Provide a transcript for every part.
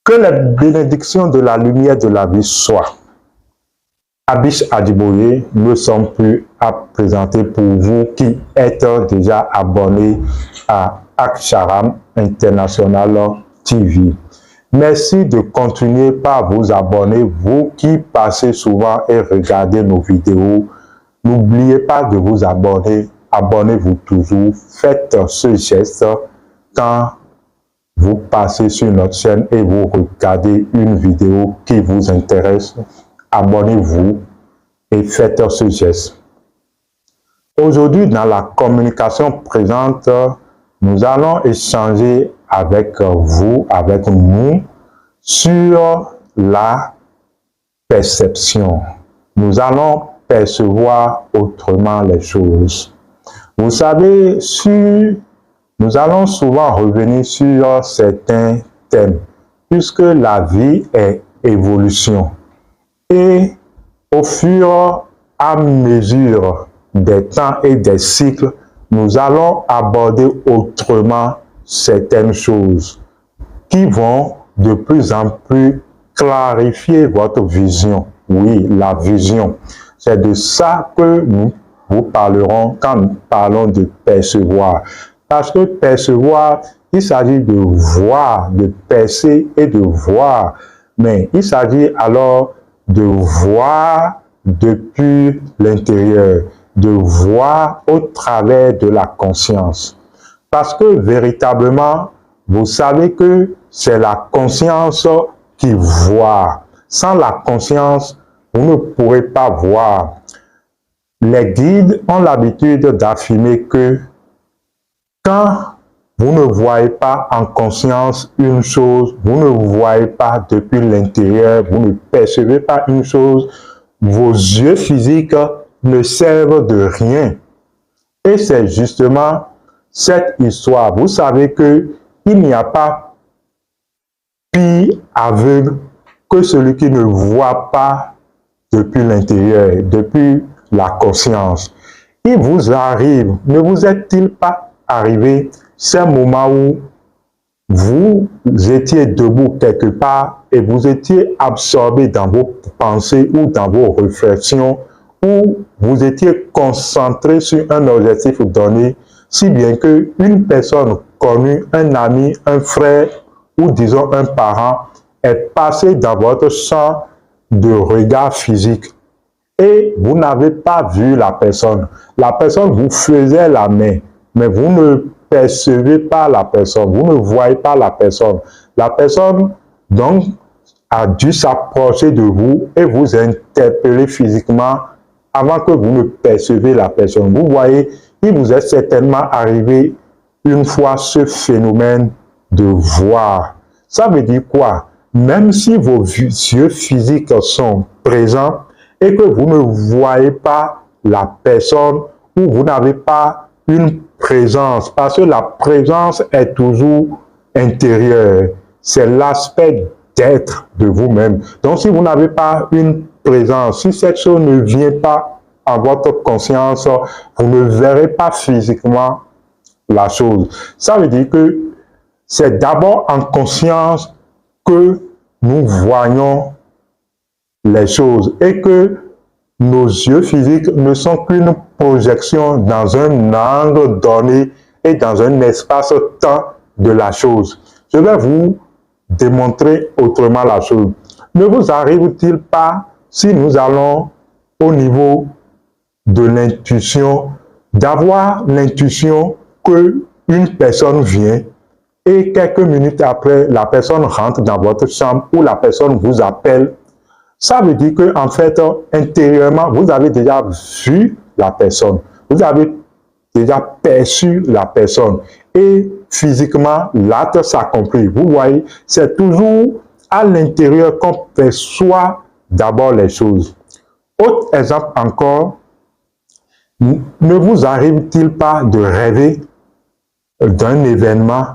Que les bénédictions de la lumière de la vie soient. Abish Adiboye, ne sommes plus à présenter pour vous qui êtes déjà abonnés à Aksharam International TV. Merci de continuer par vous abonner, vous qui passez souvent et regardez nos vidéos. N'oubliez pas de vous abonner, abonnez-vous toujours, faites ce geste quand vous passez sur notre chaîne et vous regardez une vidéo qui vous intéresse. Abonnez-vous et faites ce geste. Aujourd'hui, dans la communication présente, nous allons échanger avec vous, avec nous, sur la perception. Nous allons percevoir autrement les choses. Vous savez, nous allons souvent revenir sur certains thèmes, puisque la vie est évolution. Et au fur et à mesure des temps et des cycles, nous allons aborder autrement certaines choses qui vont de plus en plus clarifier votre vision. Oui, la vision. C'est de ça que nous vous parlerons quand nous parlons de percevoir. Parce que percevoir, il s'agit de voir, de percer et de voir. Mais il s'agit alors de voir depuis l'intérieur, de voir au travers de la conscience. Parce que véritablement, vous savez que c'est la conscience qui voit. Sans la conscience, vous ne pourrez pas voir. Les guides ont l'habitude d'affirmer que quand vous ne voyez pas en conscience une chose, vous ne voyez pas depuis l'intérieur, vous ne percevez pas une chose, vos yeux physiques ne servent de rien. Et c'est justement cette histoire. Vous savez qu'il n'y a pas pire aveugle que celui qui ne voit pas depuis l'intérieur, depuis la conscience. Il vous arrive, ne vous est-il pas arrivé ces moments où vous étiez debout quelque part et vous étiez absorbé dans vos pensées ou dans vos réflexions, où vous étiez concentré sur un objectif donné, si bien qu'une personne connue, un ami, un frère ou disons un parent est passé dans votre champ de regard physique et vous n'avez pas vu la personne. La personne vous faisait la main, mais vous ne percevez pas la personne, vous ne voyez pas la personne. La personne, donc, a dû s'approcher de vous et vous interpeller physiquement avant que vous ne percevez la personne. Vous voyez, il vous est certainement arrivé une fois ce phénomène de voir. Ça veut dire quoi? Même si vos yeux physiques sont présents et que vous ne voyez pas la personne ou vous n'avez pas une présence, parce que la présence est toujours intérieure. C'est l'aspect d'être de vous-même. Donc, si vous n'avez pas une présence, si cette chose ne vient pas à votre conscience, vous ne verrez pas physiquement la chose. Ça veut dire que c'est d'abord en conscience que nous voyons les choses et que nos yeux physiques ne sont qu'une projection dans un angle donné et dans un espace-temps de la chose. Je vais vous démontrer autrement la chose. Ne vous arrive-t-il pas, si nous allons au niveau de l'intuition, d'avoir l'intuition qu'une personne vient et quelques minutes après, la personne rentre dans votre chambre ou la personne vous appelle? Ça veut dire que, en fait, intérieurement, vous avez déjà vu la personne. Vous avez déjà perçu la personne. Et physiquement, l'acte s'accomplit. Vous voyez, c'est toujours à l'intérieur qu'on perçoit d'abord les choses. Autre exemple encore, ne vous arrive-t-il pas de rêver d'un événement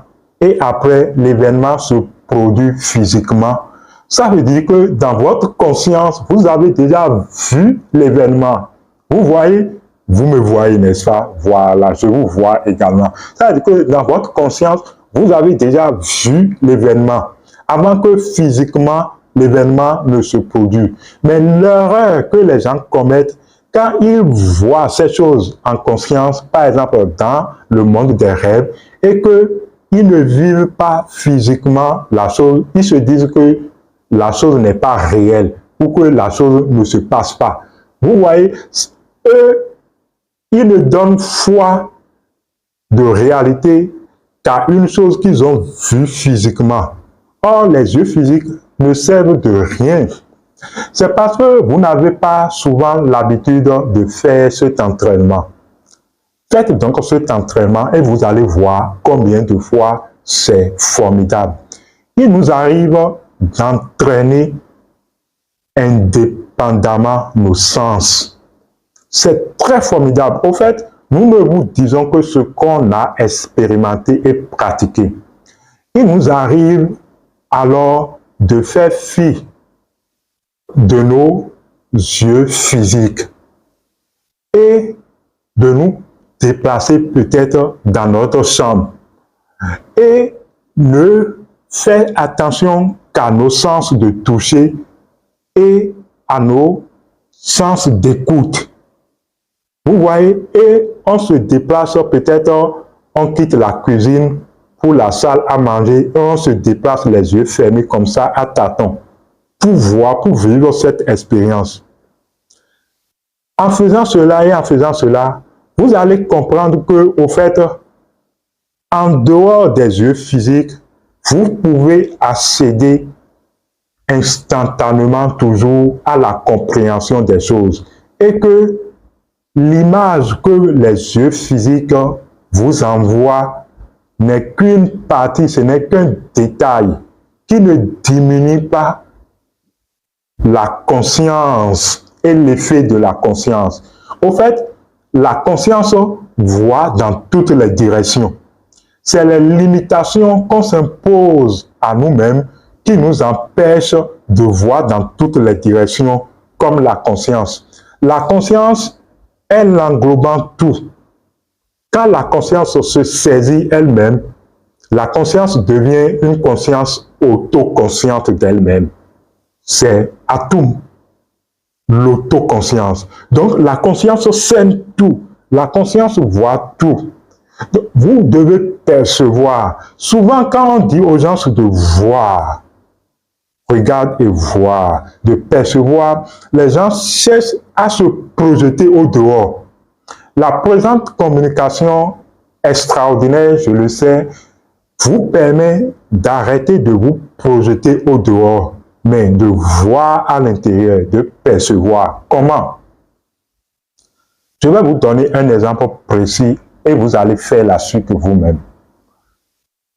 et après l'événement se produit physiquement? Ça veut dire que dans votre conscience, vous avez déjà vu l'événement. Vous voyez, vous me voyez, n'est-ce pas? Voilà, je vous vois également. Ça veut dire que dans votre conscience, vous avez déjà vu l'événement. avant que physiquement l'événement ne se produise. Mais l'erreur que les gens commettent quand ils voient ces choses en conscience, par exemple dans le monde des rêves, et qu'ils ne vivent pas physiquement la chose, ils se disent que la chose n'est pas réelle ou que la chose ne se passe pas. Vous voyez, eux, ils ne donnent foi de réalité qu'à une chose qu'ils ont vue physiquement. Or, les yeux physiques ne servent de rien. C'est parce que vous n'avez pas souvent l'habitude de faire cet entraînement. Faites donc cet entraînement et vous allez voir combien de fois c'est formidable. Il nous arrive d'entraîner indépendamment nos sens. C'est très formidable. Au fait, nous ne vous disons que ce qu'on a expérimenté et pratiqué. Il nous arrive alors de faire fi de nos yeux physiques et de nous déplacer peut-être dans notre chambre et ne faire attention qu'à nos sens de toucher et à nos sens d'écoute. Vous voyez, et on se déplace peut-être, on quitte la cuisine pour la salle à manger et on se déplace les yeux fermés comme ça à tâtons pour voir, pour vivre cette expérience. En faisant cela et en faisant cela, vous allez comprendre que, au fait, en dehors des yeux physiques, vous pouvez accéder instantanément toujours à la compréhension des choses et que l'image que les yeux physiques vous envoient n'est qu'une partie, ce n'est qu'un détail qui ne diminue pas la conscience et l'effet de la conscience. Au fait, la conscience voit dans toutes les directions. C'est les limitations qu'on s'impose à nous-mêmes qui nous empêchent de voir dans toutes les directions comme la conscience. La conscience, elle englobant tout. Quand la conscience se saisit elle-même, la conscience devient une conscience autoconsciente d'elle-même. C'est atom, l'autoconscience. Donc la conscience sème tout, la conscience voit tout. Donc, vous devez percevoir. Souvent quand on dit aux gens de voir, regarde et voir, de percevoir, les gens cherchent à se projeter au dehors. La présente communication extraordinaire, je le sais, vous permet d'arrêter de vous projeter au dehors, mais de voir à l'intérieur, de percevoir. Comment? Je vais vous donner un exemple précis et vous allez faire la suite vous-même.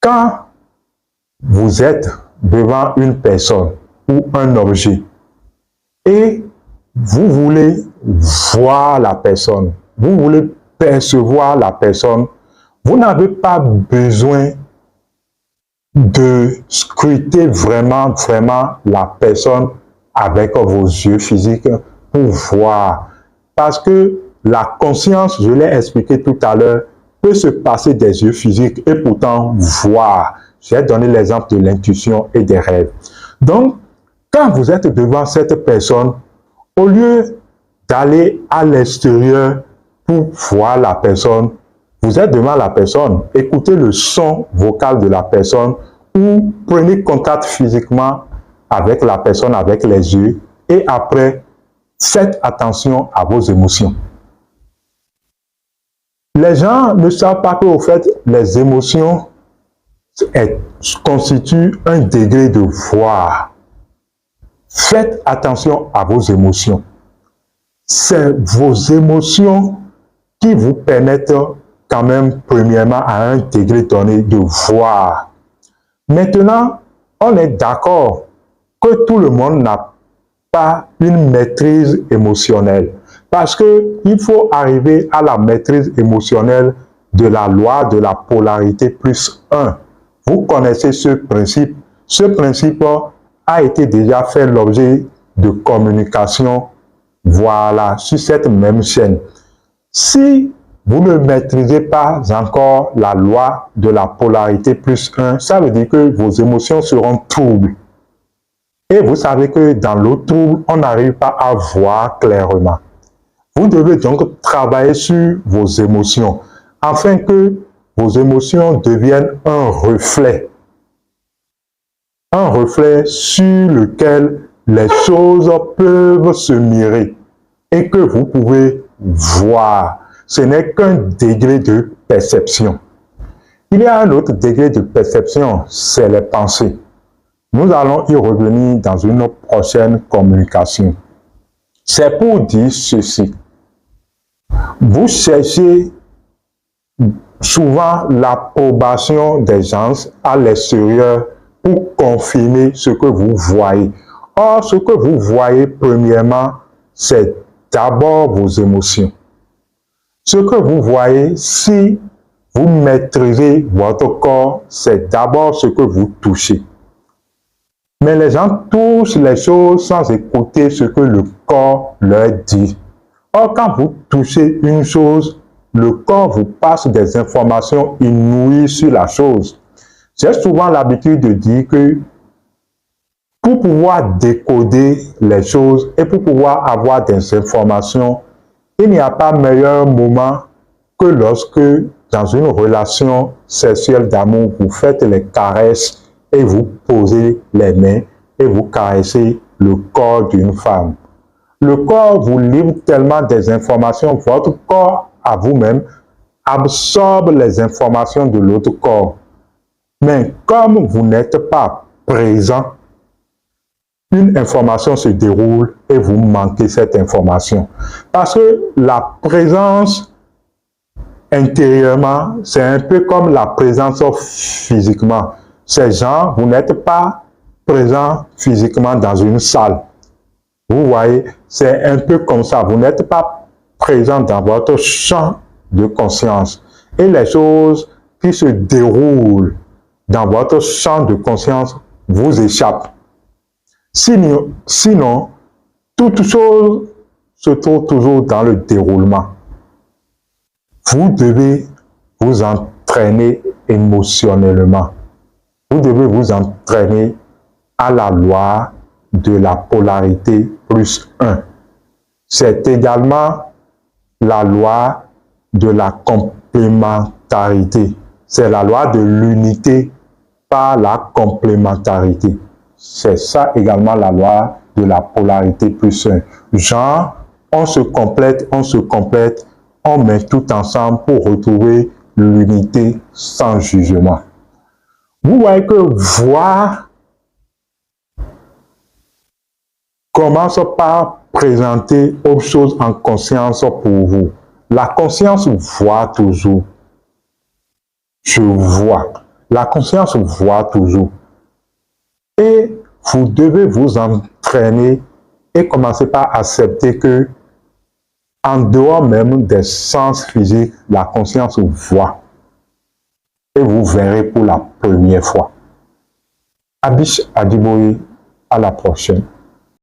Quand vous êtes devant une personne ou un objet et vous voulez voir la personne, vous voulez percevoir la personne, vous n'avez pas besoin de scruter vraiment la personne avec vos yeux physiques pour voir. Parce que la conscience, je l'ai expliqué tout à l'heure, peut se passer des yeux physiques et pourtant voir. J'ai donné l'exemple de l'intuition et des rêves. Donc, quand vous êtes devant cette personne, au lieu d'aller à l'extérieur pour voir la personne, vous êtes devant la personne, écoutez le son vocal de la personne ou prenez contact physiquement avec la personne, avec les yeux, et après, faites attention à vos émotions. Les gens ne savent pas qu'au fait, les émotions constituent un degré de voir. Faites attention à vos émotions. C'est vos émotions qui vous permettent quand même, premièrement, à un degré donné de voir. Maintenant, on est d'accord que tout le monde n'a pas une maîtrise émotionnelle. Parce qu'il faut arriver à la maîtrise émotionnelle de la loi de la polarité plus 1. Vous connaissez ce principe. Ce principe a été déjà fait l'objet de communication, voilà, sur cette même chaîne. Si vous ne maîtrisez pas encore la loi de la polarité plus 1, ça veut dire que vos émotions seront troubles. Et vous savez que dans l'eau trouble, on n'arrive pas à voir clairement. Vous devez donc travailler sur vos émotions afin que vos émotions deviennent un reflet sur lequel les choses peuvent se mirer et que vous pouvez voir. Ce n'est qu'un degré de perception. Il y a un autre degré de perception, c'est les pensées. Nous allons y revenir dans une prochaine communication. C'est pour dire ceci. Vous cherchez souvent l'approbation des gens à l'extérieur pour confirmer ce que vous voyez. Or, ce que vous voyez premièrement, c'est d'abord vos émotions. Ce que vous voyez, si vous maîtrisez votre corps, c'est d'abord ce que vous touchez. Mais les gens touchent les choses sans écouter ce que le corps leur dit. Or, quand vous touchez une chose, le corps vous passe des informations inouïes sur la chose. J'ai souvent l'habitude de dire que pour pouvoir décoder les choses et pour pouvoir avoir des informations, il n'y a pas meilleur moment que lorsque, dans une relation sexuelle d'amour, vous faites les caresses et vous posez les mains et vous caressez le corps d'une femme. Le corps vous livre tellement des informations, votre corps à vous-même absorbe les informations de l'autre corps. Mais comme vous n'êtes pas présent, une information se déroule et vous manquez cette information. Parce que la présence intérieurement, c'est un peu comme la présence physiquement. Ces gens, vous n'êtes pas présent physiquement dans une salle. Vous voyez, c'est un peu comme ça. Vous n'êtes pas présent dans votre champ de conscience. Et les choses qui se déroulent dans votre champ de conscience vous échappent. Sinon, toute chose se trouve toujours dans le déroulement. Vous devez vous entraîner émotionnellement. Vous devez vous entraîner à la loi de la polarité plus 1. C'est également la loi de la complémentarité. C'est la loi de l'unité par la complémentarité. C'est ça également la loi de la polarité plus 1. Genre, on se complète, on met tout ensemble pour retrouver l'unité sans jugement. Vous voyez que voir commence par présenter autre chose en conscience pour vous. La conscience voit toujours. Je vois. La conscience voit toujours. Et vous devez vous entraîner et commencer par accepter que en dehors même des sens physiques, la conscience voit. Et vous verrez pour la première fois. Abish Adiboye, à la prochaine.